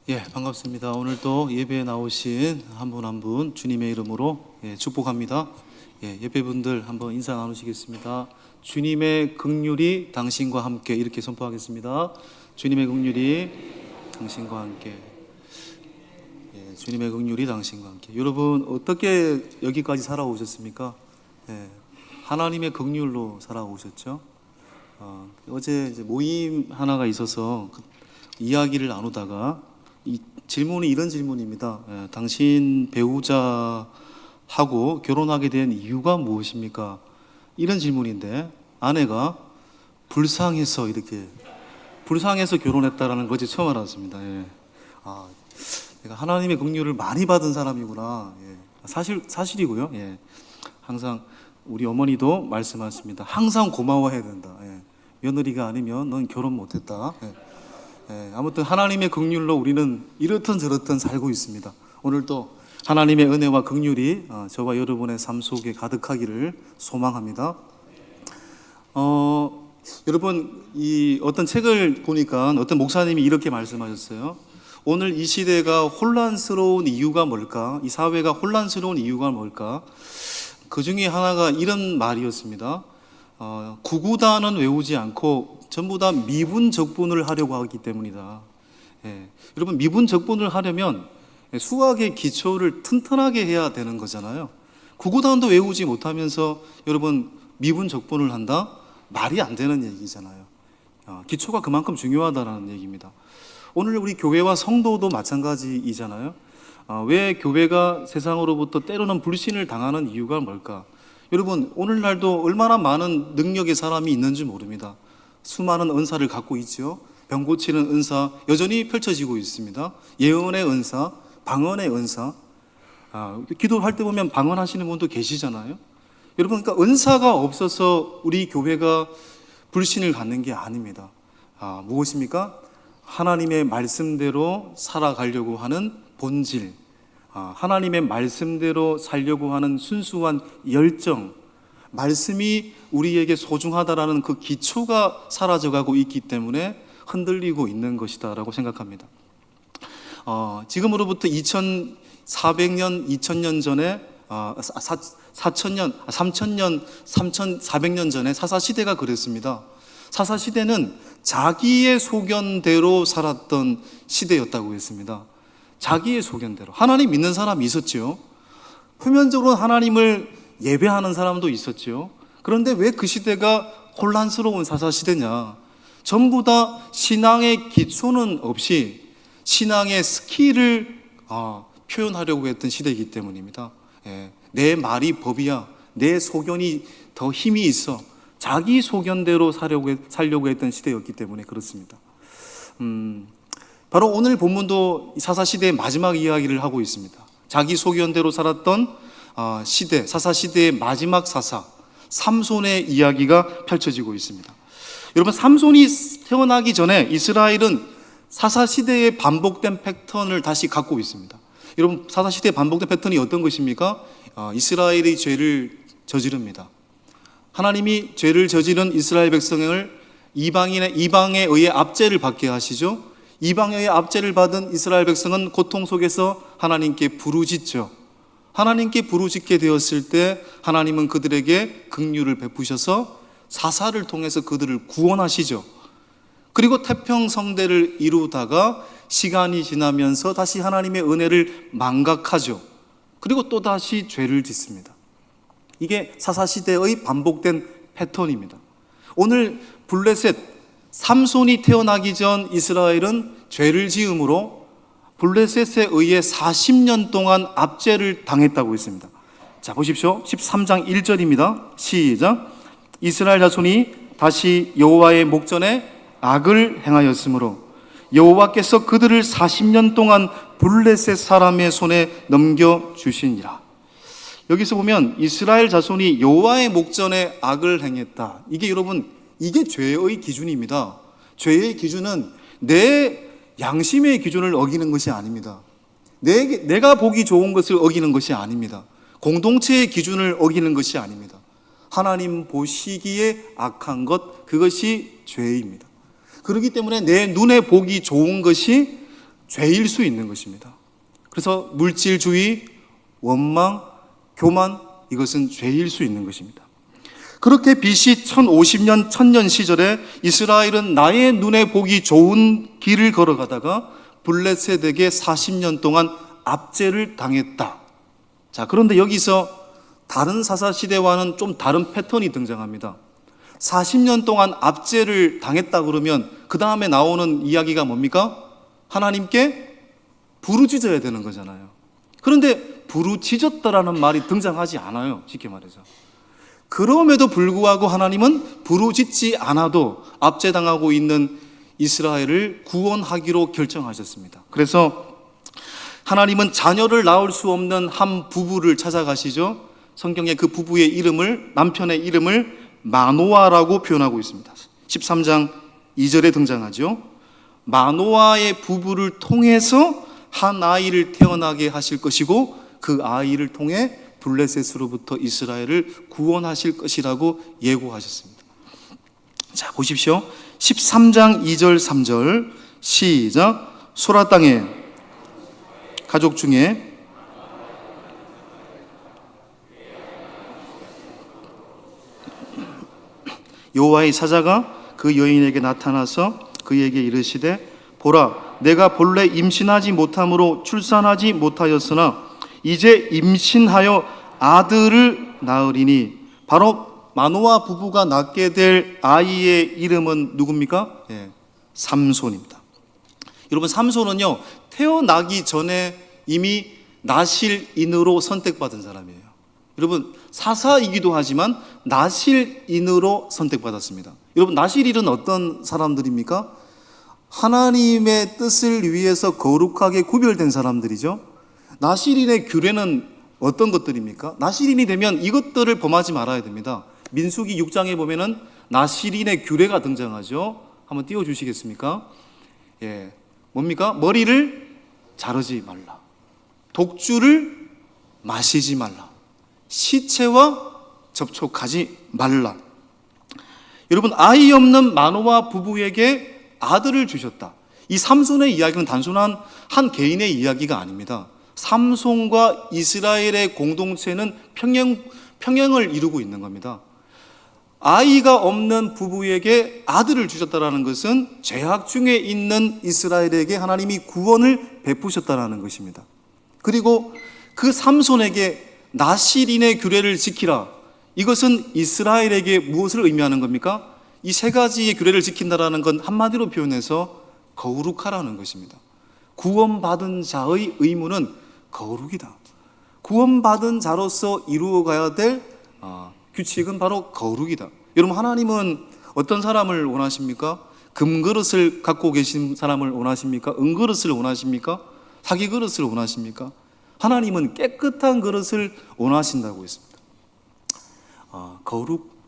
반갑습니다. 오늘도 예배에 나오신 한 분 한 분 주님의 이름으로 축복합니다. 예배분들 한번 인사 나누시겠습니다. 주님의 긍휼이 당신과 함께, 이렇게 선포하겠습니다. 주님의 긍휼이 당신과 함께. 주님의 긍휼이 당신과 함께. 여러분, 어떻게 여기까지 살아오셨습니까? 하나님의 긍휼로 살아오셨죠. 어제 이제 모임 하나가 있어서 이야기를 나누다가 이 질문이 이런 질문입니다. 당신 배우자하고 결혼하게 된 이유가 무엇입니까? 이런 질문인데, 아내가 불쌍해서 결혼했다라는 것이 처음 알았습니다. 내가 하나님의 긍휼을 많이 받은 사람이구나. 사실이고요. 항상 우리 어머니도 말씀하십니다. 항상 고마워해야 된다. 며느리가 아니면 넌 결혼 못했다. 아무튼 하나님의 긍휼로 우리는 이렇든 저렇든 살고 있습니다. 오늘도 하나님의 은혜와 긍휼이 저와 여러분의 삶 속에 가득하기를 소망합니다. 여러분, 이 어떤 책을 보니까 어떤 목사님이 이렇게 말씀하셨어요. 오늘 이 시대가 혼란스러운 이유가 뭘까? 이 사회가 혼란스러운 이유가 뭘까? 그 중에 하나가 이런 말이었습니다. 구구단은 외우지 않고 전부 다 미분적분을 하려고 하기 때문이다. 여러분, 미분적분을 하려면 수학의 기초를 튼튼하게 해야 되는 거잖아요. 구구단도 외우지 못하면서 여러분 미분적분을 한다? 말이 안 되는 얘기잖아요. 기초가 그만큼 중요하다는 얘기입니다. 오늘 우리 교회와 성도도 마찬가지이잖아요. 왜 교회가 세상으로부터 때로는 불신을 당하는 이유가 뭘까? 여러분, 오늘날도 얼마나 많은 능력의 사람이 있는지 모릅니다. 수많은 은사를 갖고 있죠. 병 고치는 은사 여전히 펼쳐지고 있습니다. 예언의 은사, 방언의 은사. 기도할 때 보면 방언하시는 분도 계시잖아요. 여러분, 그러니까 은사가 없어서 우리 교회가 불신을 갖는 게 아닙니다. 무엇입니까? 하나님의 말씀대로 살아가려고 하는 본질, 하나님의 말씀대로 살려고 하는 순수한 열정, 말씀이 우리에게 소중하다라는 그 기초가 사라져가고 있기 때문에 흔들리고 있는 것이다라고 생각합니다. 지금으로부터 2400년, 2000년 전에 3400년 전에 사사시대가 그랬습니다. 사사시대는 자기의 소견대로 살았던 시대였다고 했습니다. 자기의 소견대로. 하나님 믿는 사람이 있었죠. 표면적으로 하나님을 예배하는 사람도 있었죠. 그런데 왜 그 시대가 혼란스러운 사사시대냐? 전부 다 신앙의 기초는 없이 신앙의 스킬을 표현하려고 했던 시대이기 때문입니다. 내 말이 법이야, 내 소견이 더 힘이 있어, 자기 소견대로 살려고 했던 시대였기 때문에 그렇습니다. 바로 오늘 본문도 사사시대의 마지막 이야기를 하고 있습니다. 자기 소견대로 살았던 시대, 사사시대의 마지막 사사 삼손의 이야기가 펼쳐지고 있습니다. 여러분, 삼손이 태어나기 전에 이스라엘은 사사시대의 반복된 패턴을 다시 갖고 있습니다. 여러분, 사사시대의 반복된 패턴이 어떤 것입니까? 이스라엘이 죄를 저지릅니다. 하나님이 죄를 저지른 이스라엘 백성을 이방에 의해 압제를 받게 하시죠. 이방에 의해 압제를 받은 이스라엘 백성은 고통 속에서 하나님께 부르짖죠. 하나님께 부르짖게 되었을 때 하나님은 그들에게 긍휼을 베푸셔서 사사를 통해서 그들을 구원하시죠. 그리고 태평성대를 이루다가 시간이 지나면서 다시 하나님의 은혜를 망각하죠. 그리고 또 다시 죄를 짓습니다. 이게 사사시대의 반복된 패턴입니다. 오늘 블레셋 삼손이 태어나기 전 이스라엘은 죄를 지음으로 블레셋에 의해 40년 동안 압제를 당했다고 했습니다. 자, 보십시오. 13장 1절입니다. 시작. 이스라엘 자손이 다시 여호와의 목전에 악을 행하였으므로 여호와께서 그들을 40년 동안 블레셋 사람의 손에 넘겨주시니라. 여기서 보면 이스라엘 자손이 여호와의 목전에 악을 행했다. 이게 여러분, 이게 죄의 기준입니다. 죄의 기준은 내 양심의 기준을 어기는 것이 아닙니다. 내가 보기 좋은 것을 어기는 것이 아닙니다. 공동체의 기준을 어기는 것이 아닙니다. 하나님 보시기에 악한 것, 그것이 죄입니다. 그렇기 때문에 내 눈에 보기 좋은 것이 죄일 수 있는 것입니다. 그래서 물질주의, 원망, 교만, 이것은 죄일 수 있는 것입니다. 그렇게 BC 1050년, 1000년 시절에 이스라엘은 나의 눈에 보기 좋은 길을 걸어가다가 블레셋에게 40년 동안 압제를 당했다. 자, 그런데 여기서 다른 사사시대와는 좀 다른 패턴이 등장합니다. 40년 동안 압제를 당했다 그러면 그 다음에 나오는 이야기가 뭡니까? 하나님께 부르짖어야 되는 거잖아요. 그런데 부르짖었다라는 말이 등장하지 않아요. 쉽게 말해서. 그럼에도 불구하고 하나님은 부르짖지 않아도 압제당하고 있는 이스라엘을 구원하기로 결정하셨습니다. 그래서 하나님은 자녀를 낳을 수 없는 한 부부를 찾아가시죠. 성경에 그 부부의 이름을, 남편의 이름을 마노아라고 표현하고 있습니다. 13장 2절에 등장하죠. 마노아의 부부를 통해서 한 아이를 태어나게 하실 것이고 그 아이를 통해 블레셋으로부터 이스라엘을 구원하실 것이라고 예고하셨습니다. 자, 보십시오. 13장 2절 3절 시작. 소라 땅에 가족 중에 여호와의 사자가 그 여인에게 나타나서 그에게 이르시되 보라, 내가 본래 임신하지 못함으로 출산하지 못하였으나 이제 임신하여 아들을 낳으리니. 바로 마노아 부부가 낳게 될 아이의 이름은 누굽니까? 삼손입니다. 여러분, 삼손은요 태어나기 전에 이미 나실인으로 선택받은 사람이에요. 여러분, 사사이기도 하지만 나실인으로 선택받았습니다. 여러분, 나실인은 어떤 사람들입니까? 하나님의 뜻을 위해서 거룩하게 구별된 사람들이죠. 나실인의 규례는 어떤 것들입니까? 나실인이 되면 이것들을 범하지 말아야 됩니다. 민수기 6장에 보면은 나실인의 규례가 등장하죠. 한번 띄워주시겠습니까? 뭡니까? 머리를 자르지 말라, 독주를 마시지 말라, 시체와 접촉하지 말라. 여러분, 아이 없는 마노아 부부에게 아들을 주셨다. 이 삼손의 이야기는 단순한 한 개인의 이야기가 아닙니다. 삼손과 이스라엘의 공동체는 평행을 이루고 있는 겁니다. 아이가 없는 부부에게 아들을 주셨다는 것은 죄악 중에 있는 이스라엘에게 하나님이 구원을 베푸셨다는 것입니다. 그리고 그 삼손에게 나실인의 규례를 지키라. 이것은 이스라엘에게 무엇을 의미하는 겁니까? 이 세 가지의 규례를 지킨다라는 건 한마디로 표현해서 거룩하라는 것입니다. 구원받은 자의 의무는 거룩이다. 구원받은 자로서 이루어가야 될 규칙은 바로 거룩이다. 여러분, 하나님은 어떤 사람을 원하십니까? 금그릇을 갖고 계신 사람을 원하십니까? 은그릇을 원하십니까? 사기 그릇을 원하십니까? 하나님은 깨끗한 그릇을 원하신다고 했습니다.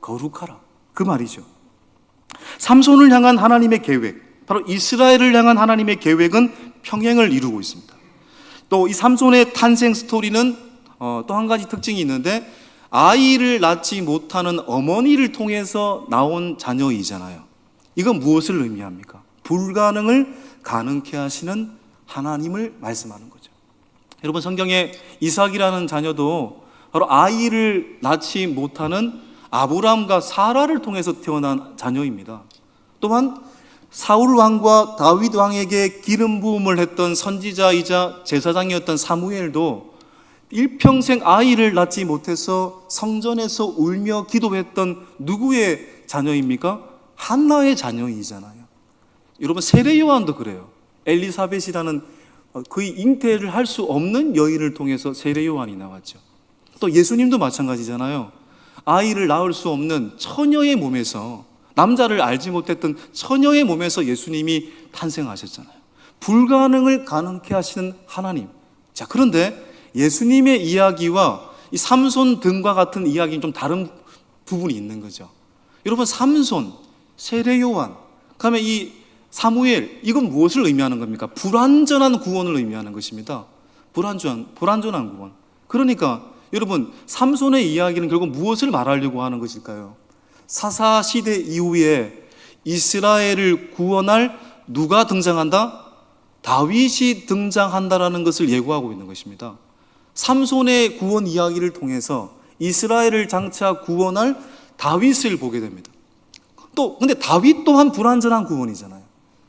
거룩하라, 그 말이죠. 삼손을 향한 하나님의 계획, 바로 이스라엘을 향한 하나님의 계획은 평행을 이루고 있습니다. 또 이 삼손의 탄생 스토리는 또 한 가지 특징이 있는데, 아이를 낳지 못하는 어머니를 통해서 나온 자녀이잖아요. 이건 무엇을 의미합니까? 불가능을 가능케 하시는 하나님을 말씀하는 거죠. 여러분, 성경에 이삭이라는 자녀도 바로 아이를 낳지 못하는 아브람과 사라를 통해서 태어난 자녀입니다. 또한 사울 왕과 다윗 왕에게 기름 부음을 했던 선지자이자 제사장이었던 사무엘도 일평생 아이를 낳지 못해서 성전에서 울며 기도했던 누구의 자녀입니까? 한나의 자녀이잖아요. 여러분, 세례 요한도 그래요. 엘리사벳이라는 거의 잉태를 할 수 없는 여인을 통해서 세례 요한이 나왔죠. 또 예수님도 마찬가지잖아요. 아이를 낳을 수 없는 처녀의 몸에서, 남자를 알지 못했던 처녀의 몸에서 예수님이 탄생하셨잖아요. 불가능을 가능케 하시는 하나님. 자, 그런데 예수님의 이야기와 이 삼손 등과 같은 이야기는 좀 다른 부분이 있는 거죠. 여러분, 삼손, 세례 요한, 그다음에 이 사무엘, 이건 무엇을 의미하는 겁니까? 불완전한 구원을 의미하는 것입니다. 불완전한 구원. 그러니까 여러분, 삼손의 이야기는 결국 무엇을 말하려고 하는 것일까요? 사사시대 이후에 이스라엘을 구원할 누가 등장한다? 다윗이 등장한다라는 것을 예고하고 있는 것입니다. 삼손의 구원 이야기를 통해서 이스라엘을 장차 구원할 다윗을 보게 됩니다. 근데 다윗 또한 불완전한 구원이잖아요.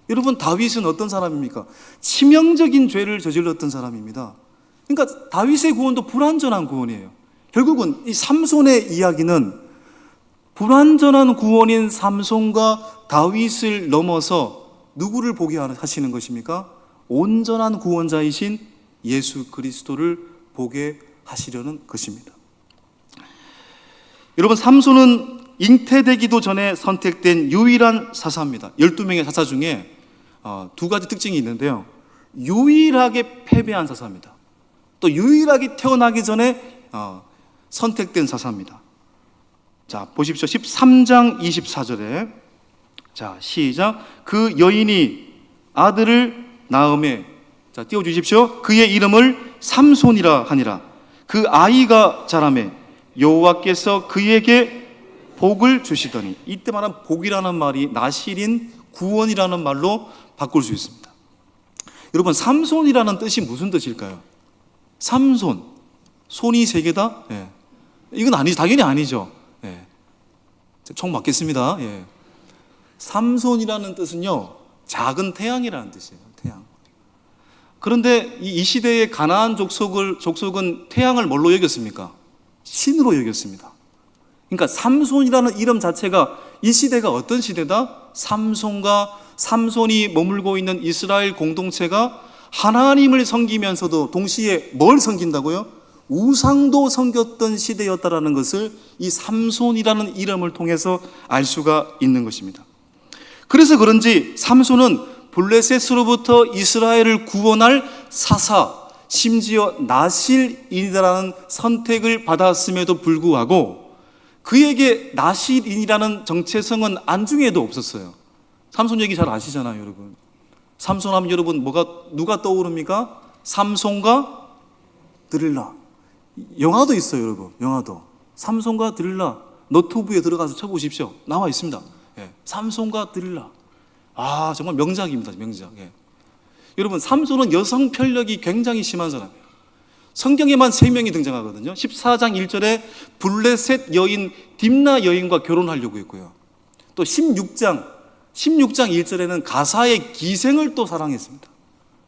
여러분, 다윗은 어떤 사람입니까? 치명적인 죄를 저질렀던 사람입니다. 그러니까 다윗의 구원도 불완전한 구원이에요. 결국은 이 삼손의 이야기는 불완전한 구원인 삼손과 다윗을 넘어서 누구를 보게 하시는 것입니까? 온전한 구원자이신 예수 그리스도를 보게 하시려는 것입니다. 여러분, 삼손은 잉태되기도 전에 선택된 유일한 사사입니다. 12명의 사사 중에 두 가지 특징이 있는데요. 유일하게 패배한 사사입니다. 또 유일하게 태어나기 전에 선택된 사사입니다. 자, 보십시오. 13장 24절에 자, 시작. 그 여인이 아들을 낳음에, 자, 띄워주십시오. 그의 이름을 삼손이라 하니라. 그 아이가 자라매 여호와께서 그에게 복을 주시더니, 이때 말한 복이라는 말이 나실인 구원이라는 말로 바꿀 수 있습니다. 여러분, 삼손이라는 뜻이 무슨 뜻일까요? 삼손, 손이 세 개다? 예. 이건 아니죠. 당연히 아니죠. 예. 총 맞겠습니다. 예. 삼손이라는 뜻은요, 작은 태양이라는 뜻이에요. 태양. 그런데 이 시대의 가나안 족속은 태양을 뭘로 여겼습니까? 신으로 여겼습니다. 그러니까 삼손이라는 이름 자체가 이 시대가 어떤 시대다? 삼손이 머물고 있는 이스라엘 공동체가 하나님을 섬기면서도 동시에 뭘 섬긴다고요? 우상도 섬겼던 시대였다라는 것을 이 삼손이라는 이름을 통해서 알 수가 있는 것입니다. 그래서 그런지 삼손은 블레셋으로부터 이스라엘을 구원할 사사, 심지어 나실인이라는 선택을 받았음에도 불구하고 그에게 나실인이라는 정체성은 안중에도 없었어요. 삼손 얘기 잘 아시잖아요, 여러분. 삼손 하면 여러분 누가 떠오릅니까? 삼손과 드릴라. 영화도 있어요, 여러분. 영화도. 삼손과 드릴라. 너튜브에 들어가서 쳐보십시오. 나와 있습니다. 예. 삼손과 드릴라. 아, 정말 명작입니다, 명작. 예. 여러분, 삼손은 여성 편력이 굉장히 심한 사람이에요. 성경에만 3명이 등장하거든요. 14장 1절에 블레셋 여인 딥나 여인과 결혼하려고 했고요. 또 16장 1절에는 가사의 기생을 또 사랑했습니다.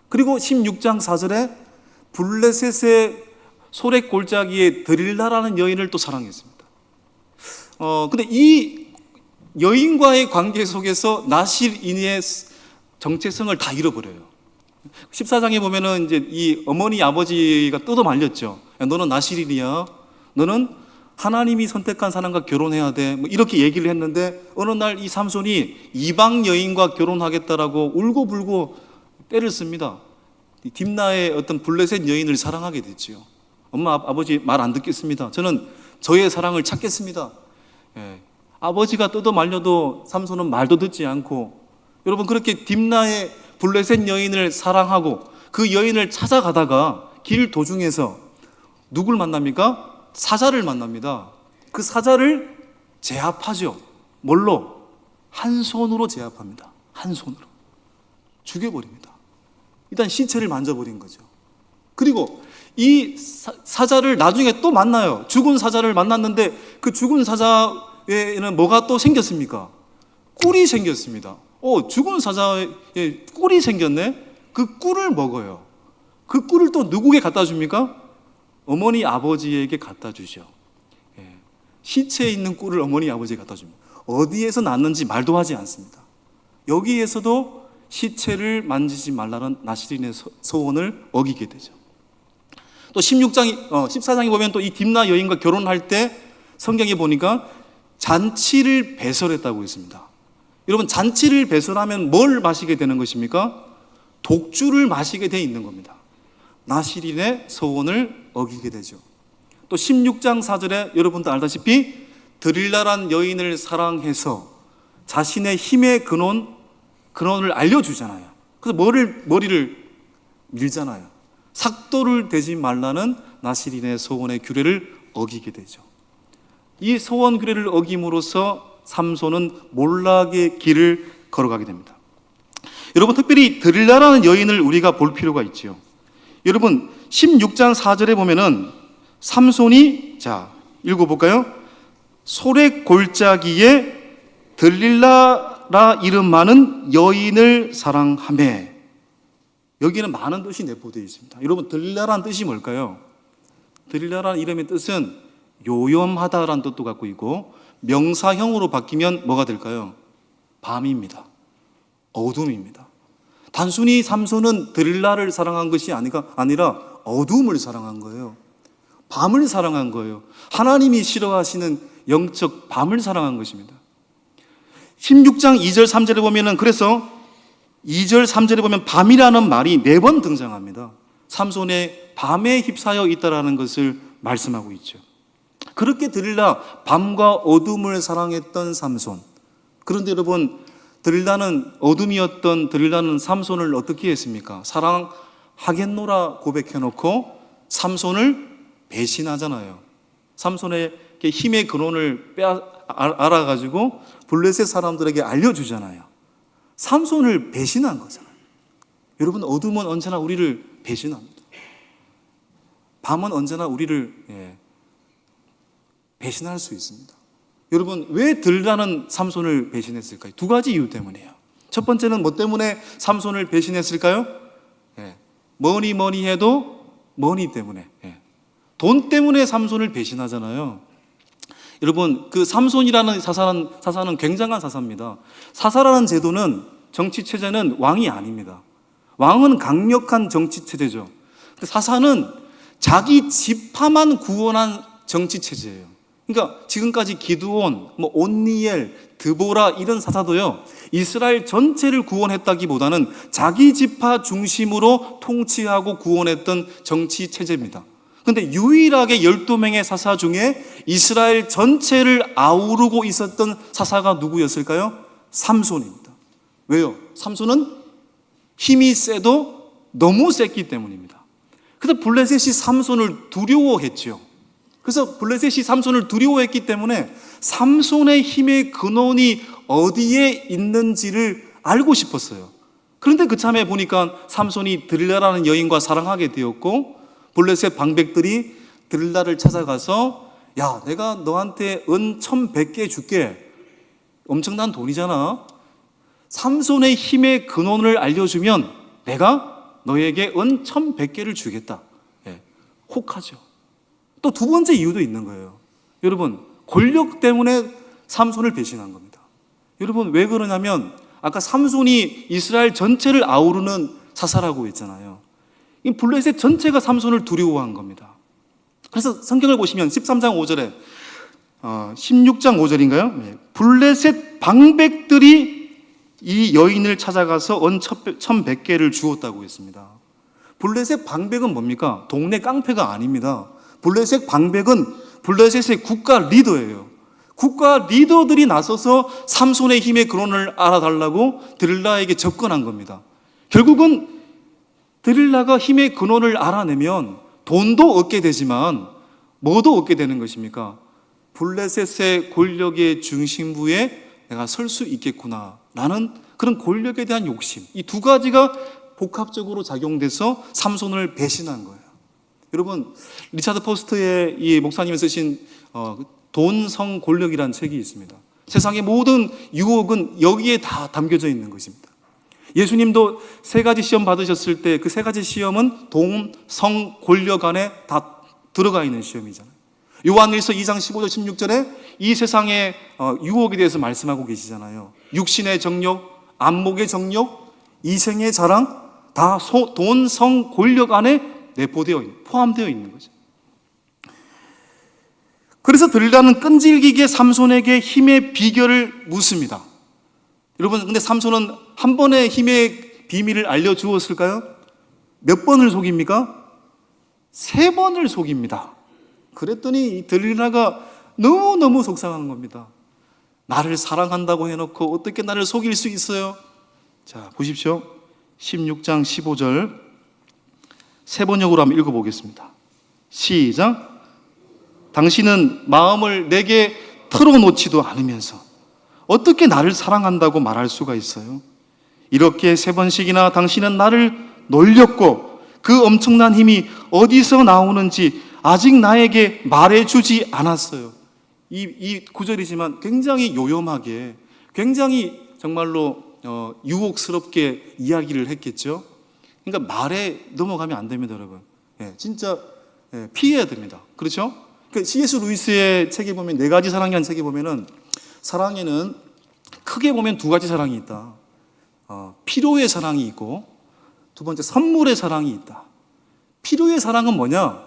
그리고 16장 4절에 블레셋의 소래골짜기의 드릴라라는 여인을 또 사랑했습니다. 근데 이 여인과의 관계 속에서 나실인의 정체성을 다 잃어버려요. 14장에 보면은 이제 이 어머니 아버지가 뜯어 말렸죠. 야, 너는 나실인이야. 너는 하나님이 선택한 사람과 결혼해야 돼. 뭐 이렇게 얘기를 했는데 어느 날 이 삼손이 이방 여인과 결혼하겠다라고 울고불고 때를 씁니다. 딥나의 어떤 블레셋 여인을 사랑하게 됐지요. 엄마 아버지 말 안 듣겠습니다. 저는 저의 사랑을 찾겠습니다. 예. 아버지가 뜯어 말려도 삼손은 말도 듣지 않고, 여러분, 그렇게 딥나의 블레셋 여인을 사랑하고 그 여인을 찾아가다가 길 도중에서 누굴 만납니까? 사자를 만납니다. 그 사자를 제압하죠. 뭘로? 한 손으로 제압합니다. 한 손으로 죽여버립니다. 일단 시체를 만져버린 거죠. 그리고 이 사자를 나중에 또 만나요. 죽은 사자를 만났는데 그 죽은 사자에는 뭐가 또 생겼습니까? 꿀이 생겼습니다. 죽은 사자에 꿀이 생겼네? 그 꿀을 먹어요. 그 꿀을 또 누구에게 갖다 줍니까? 어머니 아버지에게 갖다 주죠. 시체에 있는 꿀을 어머니 아버지에게 갖다 줍니다. 어디에서 났는지 말도 하지 않습니다. 여기에서도 시체를 만지지 말라는 나실인의 소원을 어기게 되죠. 또 14장에 보면 또 이 딥나 여인과 결혼할 때 성경에 보니까 잔치를 배설했다고 했습니다. 여러분, 잔치를 배설하면 뭘 마시게 되는 것입니까? 독주를 마시게 돼 있는 겁니다. 나실인의 소원을 어기게 되죠. 또 16장 4절에 여러분도 알다시피 드릴라란 여인을 사랑해서 자신의 힘의 근원을 알려주잖아요. 그래서 머리를 밀잖아요. 삭도를 대지 말라는 나실인의 소원의 규례를 어기게 되죠. 이 소원 규례를 어김으로써 삼손은 몰락의 길을 걸어가게 됩니다. 여러분, 특별히 들릴라라는 여인을 우리가 볼 필요가 있지요. 여러분, 16장 4절에 보면은 삼손이, 자, 읽어볼까요? 소래 골짜기에 들릴라라 이름 많은 여인을 사랑하며. 여기는 많은 뜻이 내포되어 있습니다. 여러분, 들릴라라는 뜻이 뭘까요? 들릴라라는 이름의 뜻은 요염하다라는 뜻도 갖고 있고, 명사형으로 바뀌면 뭐가 될까요? 밤입니다. 어둠입니다. 단순히 삼손은 들릴라를 사랑한 것이 아니라 어둠을 사랑한 거예요. 밤을 사랑한 거예요. 하나님이 싫어하시는 영적 밤을 사랑한 것입니다. 16장 2절 3절에 보면은, 그래서 2절 3절에 보면 밤이라는 말이 4번 등장합니다. 삼손의 밤에 휩싸여 있다라는 것을 말씀하고 있죠. 그렇게 들릴라, 밤과 어둠을 사랑했던 삼손. 그런데 여러분, 들릴라는 어둠이었던 들릴라는 삼손을 어떻게 했습니까? 사랑하겠노라 고백해놓고 삼손을 배신하잖아요. 삼손의 힘의 근원을 알아가지고 블레셋 사람들에게 알려주잖아요. 삼손을 배신한 거잖아요. 여러분, 어둠은 언제나 우리를 배신합니다. 밤은 언제나 우리를 배신할 수 있습니다. 여러분, 왜 들릴라는 삼손을 배신했을까요? 2가지 이유 때문이에요. 첫 번째는 뭐 때문에 삼손을 배신했을까요? 뭐니 해도 머니 때문에, 돈 때문에 삼손을 배신하잖아요. 여러분, 그 삼손이라는 사사는 굉장한 사사입니다. 사사라는 제도는, 정치 체제는 왕이 아닙니다. 왕은 강력한 정치 체제죠. 근데 사사는 자기 지파만 구원한 정치 체제예요. 그러니까 지금까지 기드온, 온니엘, 드보라 이런 사사도요, 이스라엘 전체를 구원했다기보다는 자기 지파 중심으로 통치하고 구원했던 정치 체제입니다. 그런데 유일하게 12명의 사사 중에 이스라엘 전체를 아우르고 있었던 사사가 누구였을까요? 삼손입니다. 왜요? 삼손은 힘이 세도 너무 셌기 때문입니다. 그래서 블레셋이 삼손을 두려워했죠. 그래서 블레셋이 삼손을 두려워했기 때문에 삼손의 힘의 근원이 어디에 있는지를 알고 싶었어요. 그런데 그참에 보니까 삼손이 들릴라라는 여인과 사랑하게 되었고, 블레셋 방백들이 들릴라를 찾아가서, 야, 내가 너한테 은 1,100개 줄게. 엄청난 돈이잖아. 삼손의 힘의 근원을 알려주면 내가 너에게 은 1,100개를 주겠다. 혹하죠. 또 2번째 이유도 있는 거예요. 여러분, 권력 때문에 삼손을 배신한 겁니다. 여러분, 왜 그러냐면 아까 삼손이 이스라엘 전체를 아우르는 사사라고 했잖아요. 이 블레셋 전체가 삼손을 두려워한 겁니다. 그래서 성경을 보시면 13장 5절에 16장 5절인가요? 블레셋 방백들이 이 여인을 찾아가서 은 1,100개를 주었다고 했습니다. 블레셋 방백은 뭡니까? 동네 깡패가 아닙니다. 블레셋 방백은 블레셋의 국가 리더예요. 국가 리더들이 나서서 삼손의 힘의 근원을 알아달라고 들릴라에게 접근한 겁니다. 결국은 들릴라가 힘의 근원을 알아내면 돈도 얻게 되지만 뭐도 얻게 되는 것입니까? 블레셋의 권력의 중심부에 내가 설 수 있겠구나 라는 그런 권력에 대한 욕심, 이 2가지가 복합적으로 작용돼서 삼손을 배신한 거예요. 여러분, 리차드 포스트의 이 목사님이 쓰신 돈, 성, 권력이라는 책이 있습니다. 세상의 모든 유혹은 여기에 다 담겨져 있는 것입니다. 예수님도 3가지 시험 받으셨을 때 그 3가지 시험은 돈, 성, 권력 안에 다 들어가 있는 시험이잖아요. 요한일서 2장 15절 16절에 이 세상의 유혹에 대해서 말씀하고 계시잖아요. 육신의 정욕, 안목의 정욕, 이생의 자랑, 다 돈, 성, 권력 안에 포함되어 있는 거죠. 그래서 들릴라는 끈질기게 삼손에게 힘의 비결을 묻습니다. 여러분, 근데 삼손은 한 번의 힘의 비밀을 알려주었을까요? 몇 번을 속입니까? 3번을 속입니다. 그랬더니 들릴라가 너무너무 속상한 겁니다. 나를 사랑한다고 해놓고 어떻게 나를 속일 수 있어요? 자, 보십시오. 16장 15절 세 번역으로 한번 읽어보겠습니다. 시작. 당신은 마음을 내게 털어놓지도 않으면서 어떻게 나를 사랑한다고 말할 수가 있어요? 이렇게 3번씩이나 당신은 나를 놀렸고 그 엄청난 힘이 어디서 나오는지 아직 나에게 말해주지 않았어요. 이 구절이지만 굉장히 요염하게, 굉장히 정말로 유혹스럽게 이야기를 했겠죠. 그러니까 말에 넘어가면 안 됩니다, 여러분. 진짜 피해야 됩니다. 그렇죠? C.S. 루이스의 책에 보면 4가지 사랑이라는 책에 보면은 사랑에는 크게 보면 2가지 사랑이 있다. 필요의 사랑이 있고, 2번째 선물의 사랑이 있다. 필요의 사랑은 뭐냐?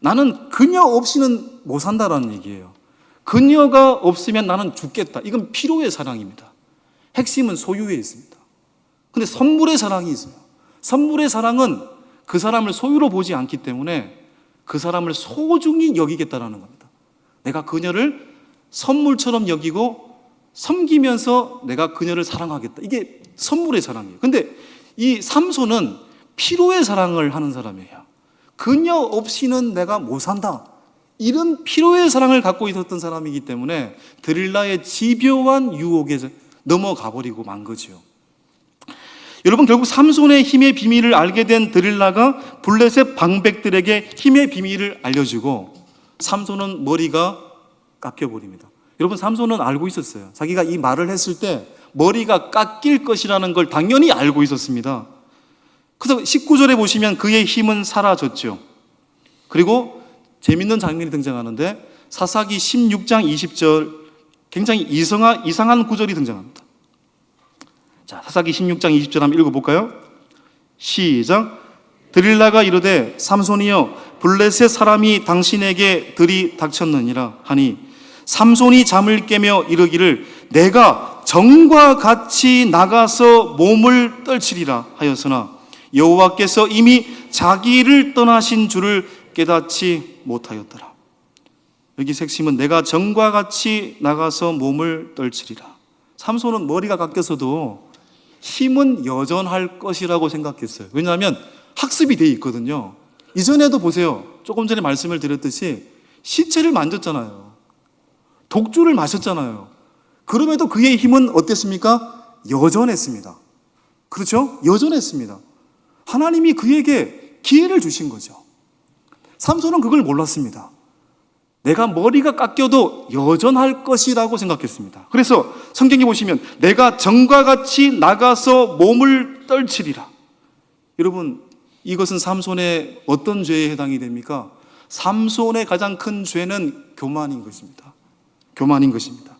나는 그녀 없이는 못 산다라는 얘기예요. 그녀가 없으면 나는 죽겠다. 이건 필요의 사랑입니다. 핵심은 소유에 있습니다. 근데 선물의 사랑이 있어요. 선물의 사랑은 그 사람을 소유로 보지 않기 때문에 그 사람을 소중히 여기겠다라는 겁니다. 내가 그녀를 선물처럼 여기고 섬기면서 내가 그녀를 사랑하겠다. 이게 선물의 사랑이에요. 근데 이 삼손은 필요의 사랑을 하는 사람이에요. 그녀 없이는 내가 못 산다. 이런 필요의 사랑을 갖고 있었던 사람이기 때문에 드릴라의 집요한 유혹에 넘어가 버리고 만 거죠. 여러분, 결국 삼손의 힘의 비밀을 알게 된 드릴라가 블레셋 방백들에게 힘의 비밀을 알려주고 삼손은 머리가 깎여버립니다. 여러분, 삼손은 알고 있었어요. 자기가 이 말을 했을 때 머리가 깎일 것이라는 걸 당연히 알고 있었습니다. 그래서 19절에 보시면 그의 힘은 사라졌죠. 그리고 재밌는 장면이 등장하는데 사사기 16장 20절 굉장히 이상한 구절이 등장합니다. 자, 사사기 16장 20절 한번 읽어볼까요? 시작. 드릴라가 이르되 삼손이여 블레셋 사람이 당신에게 들이닥쳤느니라 하니 삼손이 잠을 깨며 이르기를 내가 정과 같이 나가서 몸을 떨치리라 하였으나 여호와께서 이미 자기를 떠나신 줄을 깨닫지 못하였더라. 여기 핵심은 내가 정과 같이 나가서 몸을 떨치리라. 삼손은 머리가 깎여서도 힘은 여전할 것이라고 생각했어요. 왜냐하면 학습이 돼 있거든요. 이전에도 보세요. 조금 전에 말씀을 드렸듯이 시체를 만졌잖아요. 독주를 마셨잖아요. 그럼에도 그의 힘은 어땠습니까? 여전했습니다. 그렇죠? 여전했습니다. 하나님이 그에게 기회를 주신 거죠. 삼손은 그걸 몰랐습니다. 내가 머리가 깎여도 여전할 것이라고 생각했습니다. 그래서 성경에 보시면 내가 정과 같이 나가서 몸을 떨치리라. 여러분, 이것은 삼손의 어떤 죄에 해당이 됩니까? 삼손의 가장 큰 죄는 교만인 것입니다. 교만인 것입니다.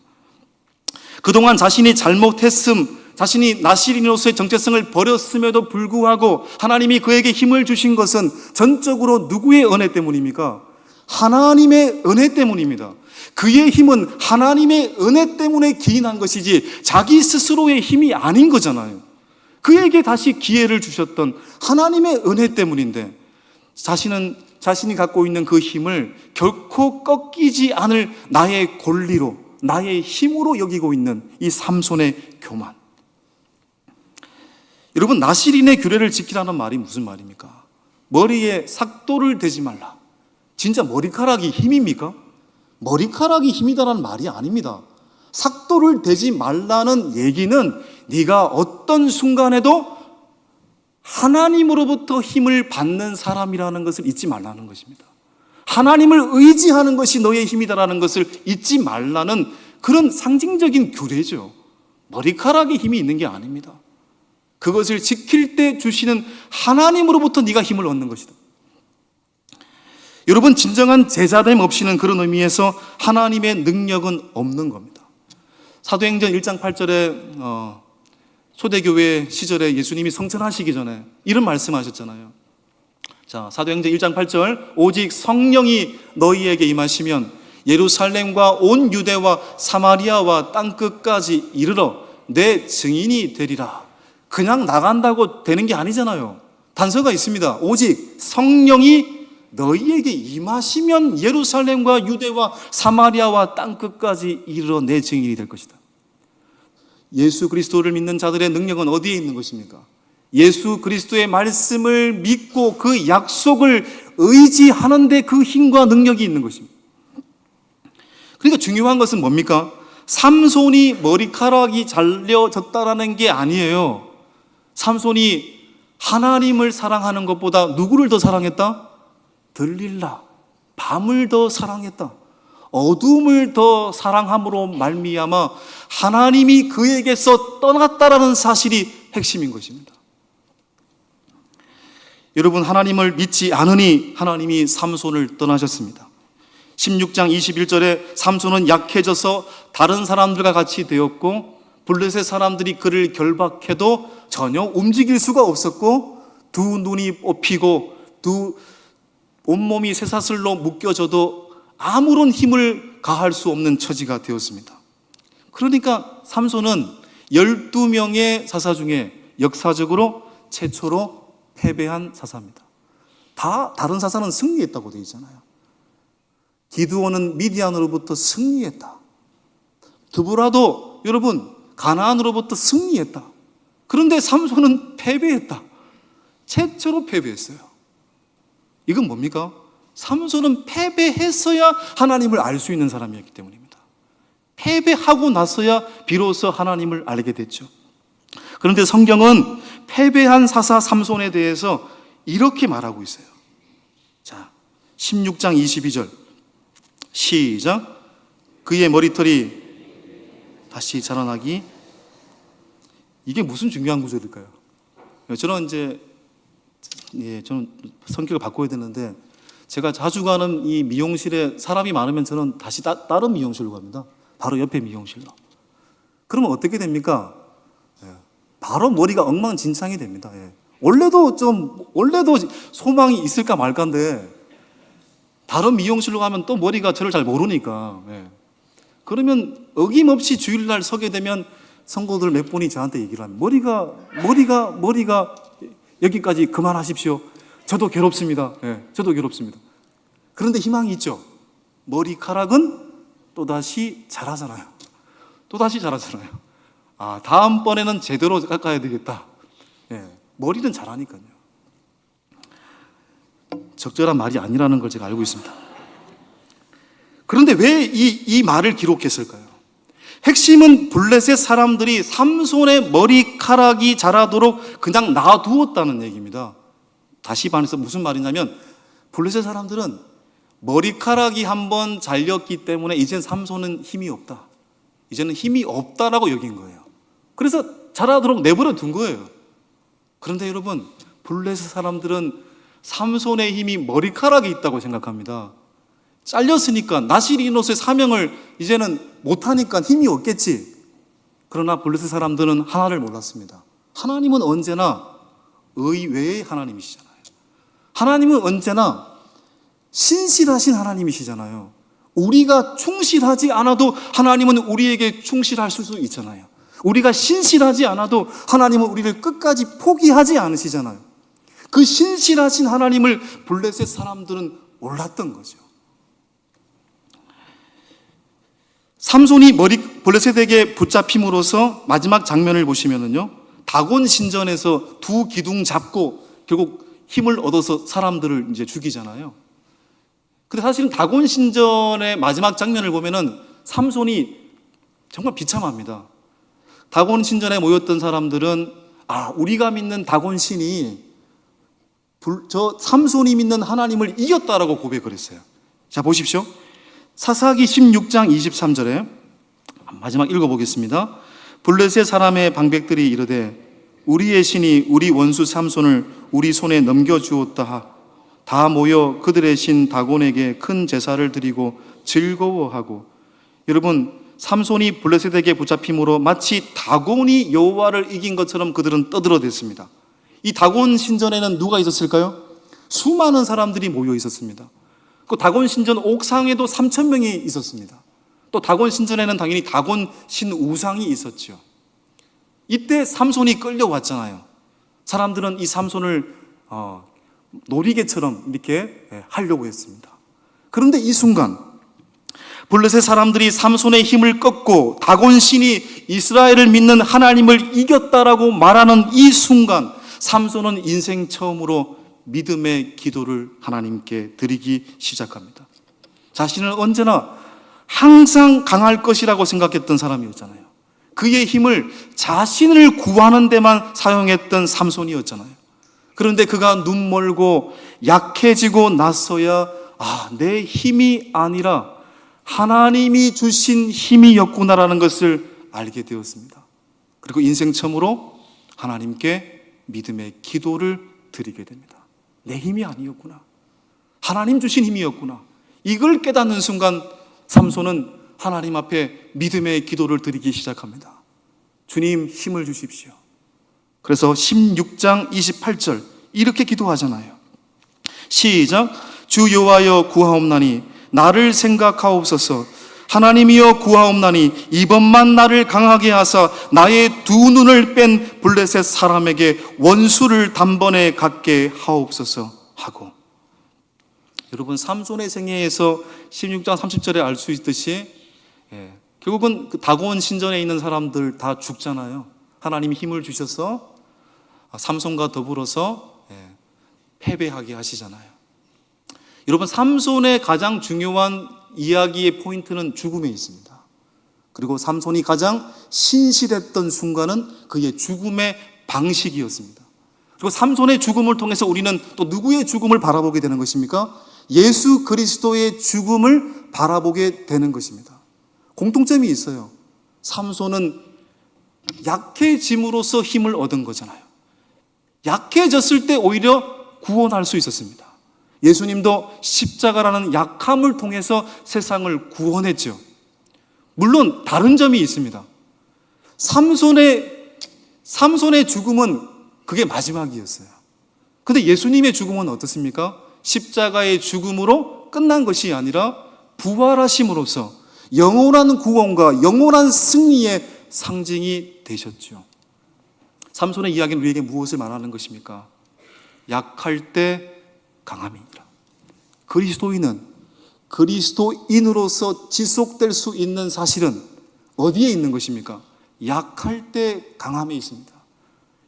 그동안 자신이 잘못했음, 자신이 나시린으로서의 정체성을 버렸음에도 불구하고 하나님이 그에게 힘을 주신 것은 전적으로 누구의 은혜 때문입니까? 하나님의 은혜 때문입니다. 그의 힘은 하나님의 은혜 때문에 기인한 것이지 자기 스스로의 힘이 아닌 거잖아요. 그에게 다시 기회를 주셨던 하나님의 은혜 때문인데 자신이 갖고 있는 그 힘을 결코 꺾이지 않을 나의 권리로, 나의 힘으로 여기고 있는 이 삼손의 교만. 여러분, 나시린의 규례를 지키라는 말이 무슨 말입니까? 머리에 삭도를 대지 말라. 진짜 머리카락이 힘입니까? 머리카락이 힘이다라는 말이 아닙니다. 삭도를 대지 말라는 얘기는 네가 어떤 순간에도 하나님으로부터 힘을 받는 사람이라는 것을 잊지 말라는 것입니다. 하나님을 의지하는 것이 너의 힘이다라는 것을 잊지 말라는 그런 상징적인 규례죠. 머리카락에 힘이 있는 게 아닙니다. 그것을 지킬 때 주시는 하나님으로부터 네가 힘을 얻는 것이다. 여러분, 진정한 제자됨 없이는 그런 의미에서 하나님의 능력은 없는 겁니다. 사도행전 1장 8절에 초대교회 시절에 예수님이 성천하시기 전에 이런 말씀하셨잖아요. 자, 사도행전 1장 8절 오직 성령이 너희에게 임하시면 예루살렘과 온 유대와 사마리아와 땅끝까지 이르러 내 증인이 되리라. 그냥 나간다고 되는 게 아니잖아요. 단서가 있습니다. 오직 성령이 너희에게 임하시면 예루살렘과 유대와 사마리아와 땅끝까지 이르러 내 증인이 될 것이다. 예수 그리스도를 믿는 자들의 능력은 어디에 있는 것입니까? 예수 그리스도의 말씀을 믿고 그 약속을 의지하는 데 그 힘과 능력이 있는 것입니다. 그러니까 중요한 것은 뭡니까? 삼손이 머리카락이 잘려졌다라는 게 아니에요. 삼손이 하나님을 사랑하는 것보다 누구를 더 사랑했다? 들릴라, 밤을 더 사랑했다. 어둠을 더 사랑함으로 말미암아 하나님이 그에게서 떠났다라는 사실이 핵심인 것입니다. 여러분, 하나님을 믿지 않으니 하나님이 삼손을 떠나셨습니다. 16장 21절에 삼손은 약해져서 다른 사람들과 같이 되었고 블레셋 사람들이 그를 결박해도 전혀 움직일 수가 없었고 두 눈이 뽑히고 두 온몸이 쇠사슬로 묶여져도 아무런 힘을 가할 수 없는 처지가 되었습니다. 그러니까 삼손은 12명의 사사 중에 역사적으로 최초로 패배한 사사입니다. 다 다른 사사는 승리했다고 되어 있잖아요. 기드온은 미디안으로부터 승리했다. 드보라도 여러분 가나안으로부터 승리했다. 그런데 삼손은 패배했다. 최초로 패배했어요. 이건 뭡니까? 삼손은 패배했어야 하나님을 알 수 있는 사람이었기 때문입니다. 패배하고 나서야 비로소 하나님을 알게 됐죠. 그런데 성경은 패배한 사사 삼손에 대해서 이렇게 말하고 있어요. 자, 16장 22절 시작. 그의 머리털이 다시 자라나기. 이게 무슨 중요한 구절일까요? 저는 저는 성격을 바꿔야 되는데 제가 자주 가는 이 미용실에 사람이 많으면 저는 다시 다른 미용실로 갑니다. 바로 옆에 미용실로. 그러면 어떻게 됩니까? 바로 머리가 엉망진창이 됩니다. 원래도 소망이 있을까 말까인데 다른 미용실로 가면 또 머리가 저를 잘 모르니까 그러면 어김없이 주일날 서게 되면 성도들 몇 분이 저한테 얘기를 합니다. 머리가 여기까지 그만하십시오. 저도 괴롭습니다. 저도 괴롭습니다. 그런데 희망이 있죠. 머리카락은 또다시 자라잖아요. 다음번에는 제대로 깎아야 되겠다. 머리는 자라니까요. 적절한 말이 아니라는 걸 제가 알고 있습니다. 그런데 왜 이 말을 기록했을까요? 핵심은 블레셋 사람들이 삼손의 머리카락이 자라도록 그냥 놔두었다는 얘기입니다. 다시 말해서 무슨 말이냐면 블레셋 사람들은 머리카락이 한번 잘렸기 때문에 이젠 삼손은 힘이 없다. 이제는 힘이 없다라고 여긴 거예요. 그래서 자라도록 내버려 둔 거예요. 그런데 여러분, 블레셋 사람들은 삼손의 힘이 머리카락에 있다고 생각합니다. 잘렸으니까 나시리노스의 사명을 이제는 못하니까 힘이 없겠지. 그러나 블레셋 사람들은 하나를 몰랐습니다. 하나님은 언제나 의외의 하나님이시잖아요. 하나님은 언제나 신실하신 하나님이시잖아요. 우리가 충실하지 않아도 하나님은 우리에게 충실할 수 있잖아요. 우리가 신실하지 않아도 하나님은 우리를 끝까지 포기하지 않으시잖아요. 그 신실하신 하나님을 블레셋 사람들은 몰랐던 거죠. 삼손이 블레셋에게 붙잡힘으로써 마지막 장면을 보시면은요, 다곤 신전에서 두 기둥 잡고 결국 힘을 얻어서 사람들을 이제 죽이잖아요. 근데 사실은 다곤 신전의 마지막 장면을 보면은 삼손이 정말 비참합니다. 다곤 신전에 모였던 사람들은 우리가 믿는 다곤 신이 저 삼손이 믿는 하나님을 이겼다라고 고백을 했어요. 자, 보십시오. 사사기 16장 23절에 마지막 읽어보겠습니다. 블레셋 사람의 방백들이 이르되 우리의 신이 우리 원수 삼손을 우리 손에 넘겨주었다. 다 모여 그들의 신 다곤에게 큰 제사를 드리고 즐거워하고. 여러분, 삼손이 블레셋에게 붙잡힘으로 마치 다곤이 여호와를 이긴 것처럼 그들은 떠들어댔습니다. 이 다곤 신전에는 누가 있었을까요? 수많은 사람들이 모여 있었습니다. 그 다곤 신전 옥상에도 3,000명이 있었습니다. 또 다곤 신전에는 당연히 다곤 신 우상이 있었죠. 이때 삼손이 끌려왔잖아요. 사람들은 이 삼손을 놀이개처럼 이렇게 하려고 했습니다. 그런데 이 순간 블레셋 사람들이 삼손의 힘을 꺾고 다곤 신이 이스라엘을 믿는 하나님을 이겼다라고 말하는 이 순간 삼손은 인생 처음으로 믿음의 기도를 하나님께 드리기 시작합니다. 자신은 언제나 항상 강할 것이라고 생각했던 사람이었잖아요. 그의 힘을 자신을 구하는 데만 사용했던 삼손이었잖아요. 그런데 그가 눈 멀고 약해지고 나서야 내 힘이 아니라 하나님이 주신 힘이었구나라는 것을 알게 되었습니다. 그리고 인생 처음으로 하나님께 믿음의 기도를 드리게 됩니다. 내 힘이 아니었구나. 하나님 주신 힘이었구나. 이걸 깨닫는 순간 삼손은 하나님 앞에 믿음의 기도를 드리기 시작합니다. 주님, 힘을 주십시오. 그래서 16장 28절 이렇게 기도하잖아요. 시작. 주 여호와여 구하옵나니 나를 생각하옵소서. 하나님이여 구하옵나니 이번만 나를 강하게 하사 나의 두 눈을 뺀 블레셋 사람에게 원수를 단번에 갖게 하옵소서 하고, 여러분 삼손의 생애에서 16장 30절에 알 수 있듯이 결국은 그 다곤 신전에 있는 사람들 다 죽잖아요. 하나님이 힘을 주셔서 삼손과 더불어서 패배하게 하시잖아요. 여러분 삼손의 가장 중요한 이야기의 포인트는 죽음에 있습니다. 그리고 삼손이 가장 신실했던 순간은 그의 죽음의 방식이었습니다. 그리고 삼손의 죽음을 통해서 우리는 또 누구의 죽음을 바라보게 되는 것입니까? 예수 그리스도의 죽음을 바라보게 되는 것입니다. 공통점이 있어요. 삼손은 약해짐으로써 힘을 얻은 거잖아요. 약해졌을 때 오히려 구원할 수 있었습니다. 예수님도 십자가라는 약함을 통해서 세상을 구원했죠. 물론 다른 점이 있습니다. 삼손의 죽음은 그게 마지막이었어요. 그런데 예수님의 죽음은 어떻습니까? 십자가의 죽음으로 끝난 것이 아니라 부활하심으로써 영원한 구원과 영원한 승리의 상징이 되셨죠. 삼손의 이야기는 우리에게 무엇을 말하는 것입니까? 약할 때 강함이니라. 그리스도인은 그리스도인으로서 지속될 수 있는 사실은 어디에 있는 것입니까? 약할 때 강함에 있습니다.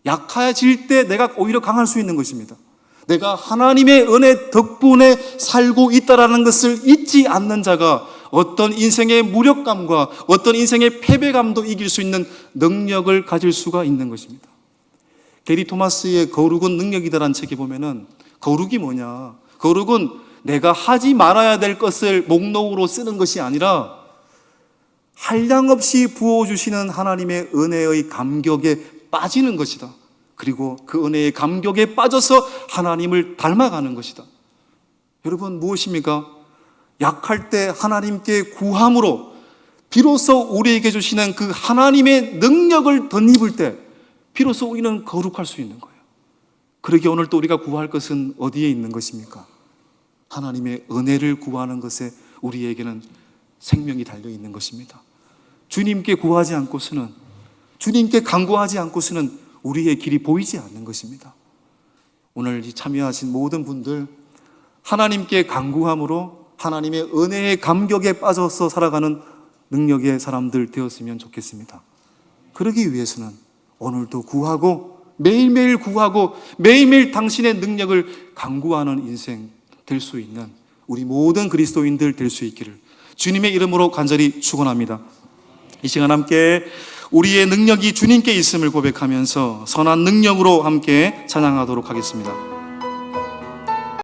약해질 때 내가 오히려 강할 수 있는 것입니다. 내가 하나님의 은혜 덕분에 살고 있다는 것을 잊지 않는 자가 어떤 인생의 무력감과 어떤 인생의 패배감도 이길 수 있는 능력을 가질 수가 있는 것입니다. 게리 토마스의 거룩은 능력이다라는 책에 보면은 거룩이 뭐냐? 거룩은 내가 하지 말아야 될 것을 목록으로 쓰는 것이 아니라 한량없이 부어주시는 하나님의 은혜의 감격에 빠지는 것이다. 그리고 그 은혜의 감격에 빠져서 하나님을 닮아가는 것이다. 여러분 무엇입니까? 약할 때 하나님께 구함으로 비로소 우리에게 주시는 그 하나님의 능력을 덧입을 때 비로소 우리는 거룩할 수 있는 거예요. 그러기에 오늘 또 우리가 구할 것은 어디에 있는 것입니까? 하나님의 은혜를 구하는 것에 우리에게는 생명이 달려있는 것입니다. 주님께 구하지 않고서는, 주님께 간구하지 않고서는 우리의 길이 보이지 않는 것입니다. 오늘 참여하신 모든 분들 하나님께 간구함으로 하나님의 은혜의 감격에 빠져서 살아가는 능력의 사람들 되었으면 좋겠습니다. 그러기 위해서는 오늘도 구하고 매일매일 구하고 매일매일 당신의 능력을 간구하는 인생 될 수 있는 우리 모든 그리스도인들 될 수 있기를 주님의 이름으로 간절히 축원합니다. 이 시간 함께 우리의 능력이 주님께 있음을 고백하면서 선한 능력으로 함께 찬양하도록 하겠습니다.